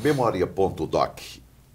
Memória.doc.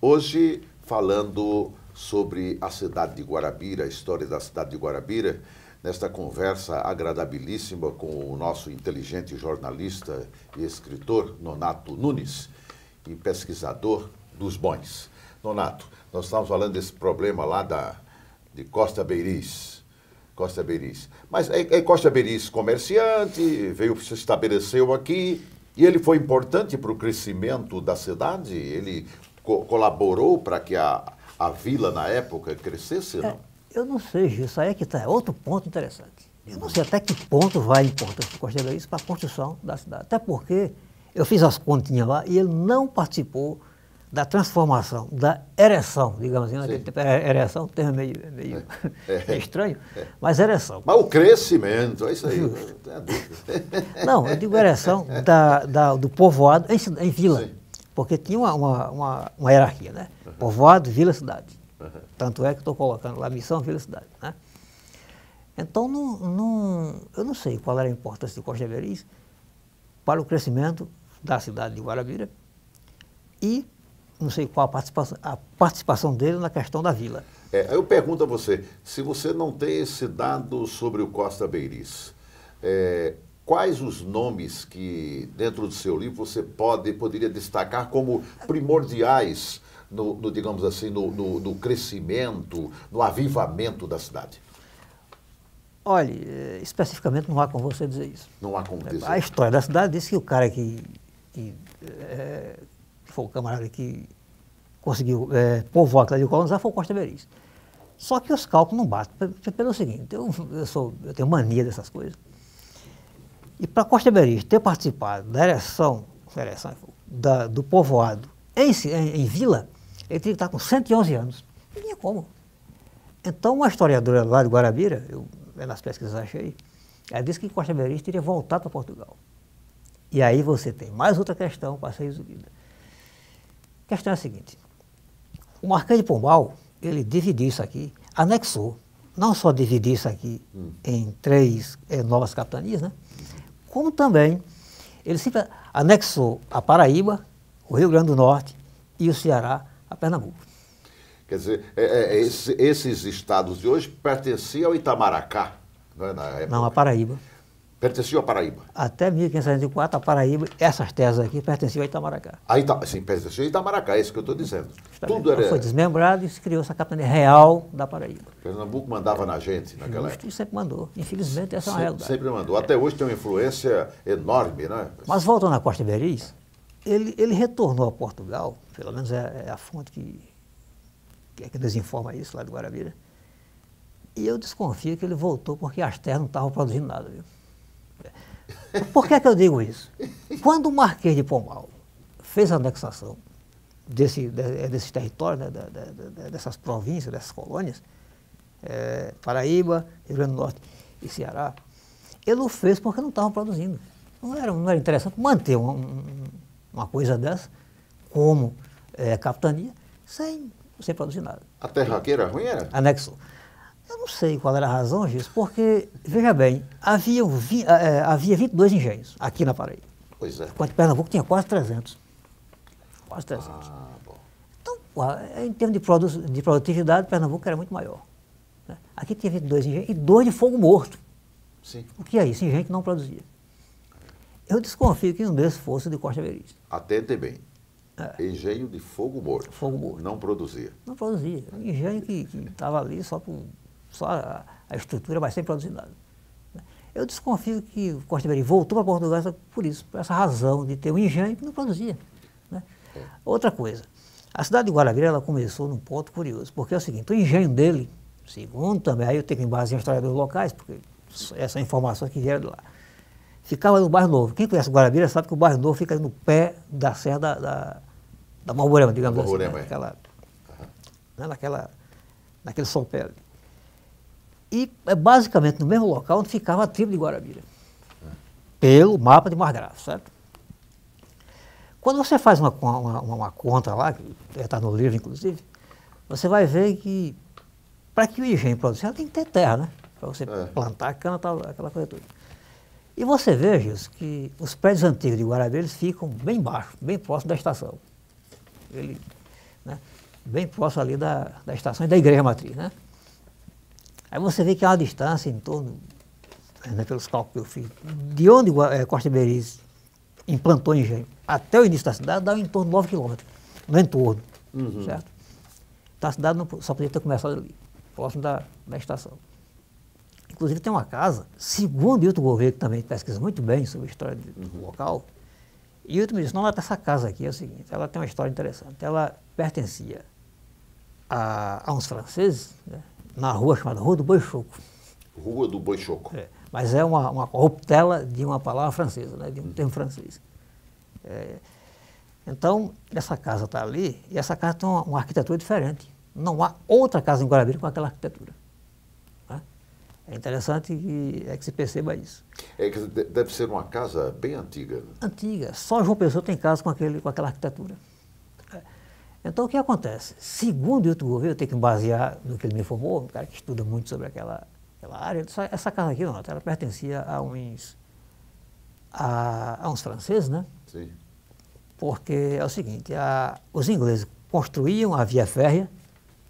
Hoje falando sobre a cidade de Guarabira, a história da cidade de Guarabira, nesta conversa agradabilíssima com o nosso inteligente jornalista e escritor Nonato Nunes e pesquisador dos bons. Nonato, nós estamos falando desse problema lá de Costa Beiris. Costa Beiris. Mas Costa Beiris comerciante, se estabeleceu aqui e ele foi importante para o crescimento da cidade? Ele colaborou para que a vila na época crescesse? Não? Eu não sei, Gil, isso aí é que está. Outro ponto interessante. Eu não sei até que ponto vai a importância do Costa Beiris para a construção da cidade. Até porque eu fiz as continhas lá e ele não participou da transformação, da ereção, digamos assim. Naquele tempo, ereção, um termo meio estranho, mas ereção. Mas o crescimento, é isso aí. Não, eu digo ereção do povoado em vila, sim. Porque tinha uma hierarquia, né? Povoado, vila, cidade. Tanto é que estou colocando lá missão, vila, cidade. Né? Então, eu não sei qual era a importância do Costa Beiris para o crescimento da cidade de Guarabira e não sei qual a participação dele na questão da vila. Eu pergunto a você, se você não tem esse dado sobre o Costa Beiris, quais os nomes que dentro do seu livro você poderia destacar como primordiais digamos assim, no crescimento, no avivamento da cidade? Olha, especificamente não há como você dizer isso. Não há como dizer. A história da cidade diz que o cara que foi o camarada que conseguiu povoar aquela de colonizar foi o Costa Beiris. Só que os cálculos não batem. Pelo seguinte, eu tenho mania dessas coisas. E para Costa Beiris ter participado da ereção do povoado em vila, ele tinha que estar com 111 anos. Não tinha como. Então, uma historiadora lá de Guarabira, nas pesquisas achei, ela disse que Costa Beiris teria voltado para Portugal. E aí você tem mais outra questão para ser resolvida. A questão é a seguinte, o Marquês de Pombal, ele dividiu isso aqui, anexou, não só dividiu isso aqui em 3 novas capitanias, né? Como também ele sempre anexou a Paraíba, o Rio Grande do Norte e o Ceará a Pernambuco. Quer dizer, esses estados de hoje pertenciam ao Itamaracá, não é, na época? Não, a Paraíba. Pertenciam à Paraíba? Até 1564, a Paraíba, essas terras aqui pertenciam ao Itamaracá. Sim, pertenciam ao Itamaracá, é isso que eu estou dizendo. Tudo foi desmembrado e se criou essa capitania real da Paraíba. Pernambuco mandava na gente naquela época. Sempre mandou. Infelizmente, essa é uma realidade. Sempre mandou. Até hoje tem uma influência enorme, né? Mas voltando à Costa Beiris, ele retornou a Portugal, pelo menos é a fonte que desinforma isso lá de Guarabira, e eu desconfio que ele voltou porque as terras não estavam produzindo nada, viu? Por que eu digo isso? Quando o Marquês de Pombal fez a anexação desses territórios, né, dessas províncias, dessas colônias, Paraíba, Rio Grande do Norte e Ceará, ele o fez porque não estavam produzindo. Não era interessante manter uma coisa dessa como capitania sem produzir nada. A terra aqui era ruim, era? Anexou. Eu não sei qual era a razão disso, porque, veja bem, havia 22 engenhos aqui na Paraíba. Pois é. Enquanto Pernambuco tinha quase 300. Quase 300. Bom. Então, em termos de produtividade, Pernambuco era muito maior. Né? Aqui tinha 22 engenhos e 2 de fogo morto. Sim. O que é isso? Engenho que não produzia. Eu desconfio que um desses fosse de Costa Beiris. Atente bem. Engenho de fogo morto. Fogo morto. Não produzia. Não produzia. Um engenho que estava ali só a estrutura, mas sem produzir nada. Eu desconfio que o Costa Beiris voltou para Portugal por isso, por essa razão de ter um engenho que não produzia. Né? Outra coisa, a cidade de Guarabira ela começou num ponto curioso, porque é o seguinte, o engenho dele, segundo também, aí eu tenho que embasar em historiadores locais, porque essa informação que vieram de lá, ficava no Bairro Novo. Quem conhece Guarabira sabe que o Bairro Novo fica no pé da serra da Malborema, digamos assim. Naquele solpé ali. E basicamente no mesmo local onde ficava a tribo de Guarabira, pelo mapa de Margrave, certo? Quando você faz uma conta lá, que está no livro inclusive, você vai ver que para que o engenho produza, ela tem que ter terra, né? Para você plantar cana, aquela coisa toda. E você vê, Gilson, que os prédios antigos de Guarabira eles ficam bem baixo, bem próximo da estação. ele, né, bem próximo ali da estação e da igreja matriz, né? Aí você vê que há uma distância em torno, né, pelos cálculos que eu fiz, de onde Costa Iberiz implantou engenho até o início da cidade, dá em torno de 9 quilômetros, no entorno, certo? Então a cidade só podia ter começado ali, próximo da estação. Inclusive tem uma casa, segundo Hilton Gouveia, que também pesquisa muito bem sobre a história do local, e Hilton me disse, não, essa casa aqui é o seguinte, ela tem uma história interessante, ela pertencia a uns franceses, né, na rua chamada Rua do Boi Choco. Rua do Boi Choco. Mas é uma corruptela de uma palavra francesa, né, de um termo francês. Então, essa casa está ali, e essa casa tem uma arquitetura diferente. Não há outra casa em Guarabira com aquela arquitetura. Né? É interessante que se perceba isso. Deve ser uma casa bem antiga. Antiga. Só João Pessoa tem casa com aquela arquitetura. Então, o que acontece? Segundo Hilton Gouveia, eu tenho que me basear no que ele me informou, um cara que estuda muito sobre aquela área, essa casa aqui, não, ela pertencia a uns franceses, né? Sim. Porque é o seguinte, os ingleses construíam a via férrea,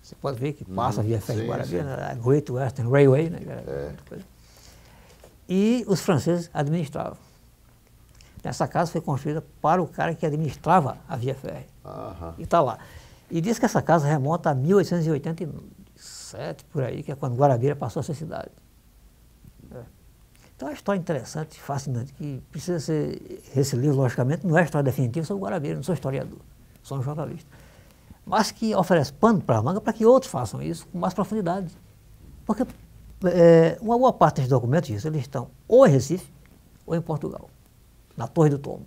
você pode ver que passa a via férrea de Guarabira, né, a Great Western Railway, né? E os franceses administravam. Essa casa foi construída para o cara que administrava a via férrea. E está lá. E diz que essa casa remonta a 1887, por aí, que é quando Guarabira passou a ser cidade. Então é uma história interessante, fascinante, que precisa ser... Esse livro, logicamente, não é história definitiva sobre Guarabira, não sou historiador, sou um jornalista. Mas que oferece pano para a manga para que outros façam isso com mais profundidade. Porque uma boa parte desses documentos, eles estão ou em Recife ou em Portugal, na Torre do Tombo.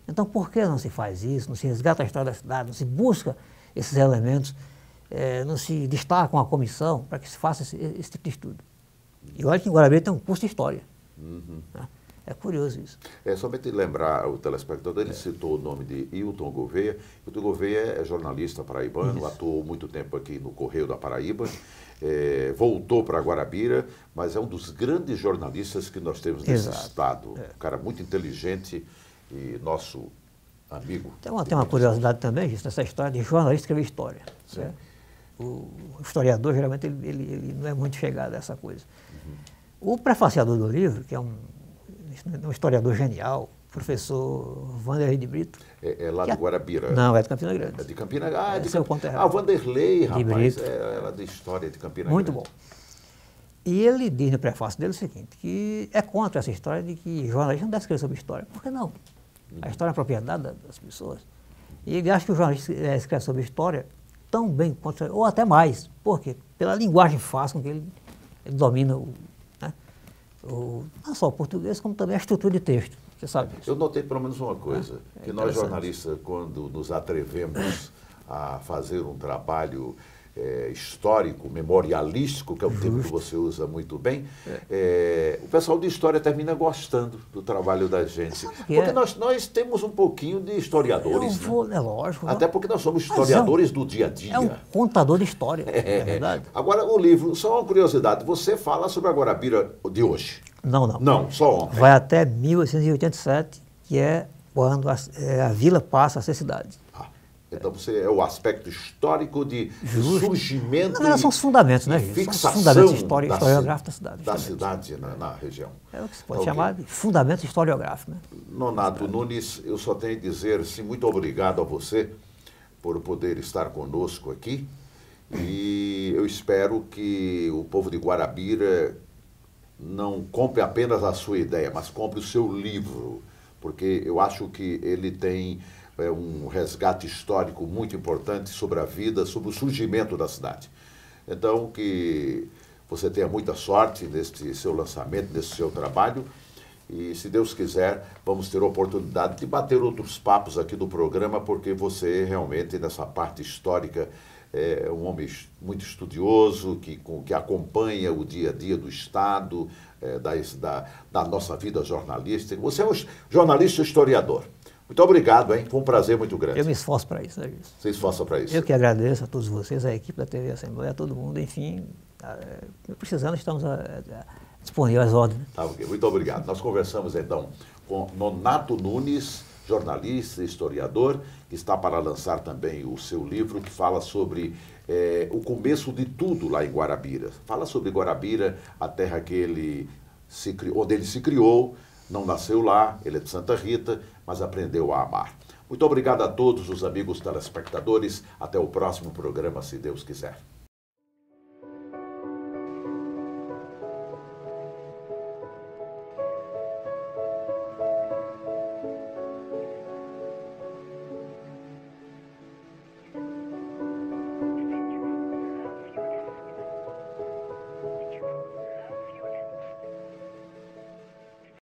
Então, por que não se faz isso, não se resgata a história da cidade, não se busca esses elementos, não se destaca uma comissão para que se faça esse tipo de estudo? E olha que em Guarabira tem um curso de História. Né? É curioso isso. Somente lembrar o telespectador, ele citou o nome de Hilton Gouveia. Hilton Gouveia é jornalista paraibano, atuou muito tempo aqui no Correio da Paraíba, voltou para Guarabira, mas é um dos grandes jornalistas que nós temos nesse estado. Um cara muito inteligente e nosso amigo. Tem uma curiosidade também, Gis, nessa história de jornalista escrever história. Né? O historiador, geralmente, ele não é muito chegado a essa coisa. O prefaciador do livro, que é um historiador genial, professor Vanderlei de Brito. É lá de Guarabira? Não, é de Campina Grande. É de Campina Grande. Vanderlei, rapaz, ela de história de Campina Grande. Muito bom. E ele diz no prefácio dele o seguinte, que é contra essa história de que jornalista não deve escrever sobre história. Por que não? A história é a propriedade das pessoas. E ele acha que o jornalista escreve sobre história tão bem quanto, ou até mais. Por quê? Pela linguagem fácil com que ele domina não só o português, como também a estrutura de texto. Você sabe disso. Eu notei pelo menos uma coisa, que nós jornalistas, quando nos atrevemos a fazer um trabalho histórico, memorialístico, que é um termo que você usa muito bem, o pessoal de história termina gostando do trabalho da gente. Porque nós temos um pouquinho de historiadores. É lógico. Até porque nós somos historiadores do dia a dia. É um contador de história, é verdade. Agora, o livro, só uma curiosidade, você fala sobre a Guarabira de hoje? Não. Não, só ontem. Vai até 1887, que é quando a vila passa a ser cidade. Então você é o aspecto histórico de surgimento. Não, são os fundamentos, né, Gil? São os fundamentos historiográficos da cidade. Na região. É o que se pode chamar de fundamentos historiográficos. Né? Nonato Nunes, eu só tenho a dizer assim, muito obrigado a você por poder estar conosco aqui. E eu espero que o povo de Guarabira não compre apenas a sua ideia, mas compre o seu livro, porque eu acho que ele tem um resgate histórico muito importante sobre a vida, sobre o surgimento da cidade. Então, que você tenha muita sorte neste seu lançamento, nesse seu trabalho, e se Deus quiser, vamos ter a oportunidade de bater outros papos aqui do programa, porque você realmente, nessa parte histórica, é um homem muito estudioso, que acompanha o dia a dia do Estado, da nossa vida jornalística. Você é um jornalista historiador. Muito obrigado, hein? Foi um prazer muito grande. Eu me esforço para isso, né, Gil? Você esforça para isso. Eu que agradeço a todos vocês, a equipe da TV Assembleia, a todo mundo, enfim, precisando, estamos disponíveis às ordens. Tá, okay. Muito obrigado. Nós conversamos, então, com Nonato Nunes, jornalista, historiador, que está para lançar também o seu livro, que fala sobre o começo de tudo lá em Guarabira. Fala sobre Guarabira, a terra que onde ele se criou, não nasceu lá, ele é de Santa Rita, mas aprendeu a amar. Muito obrigado a todos os amigos telespectadores. Até o próximo programa, se Deus quiser.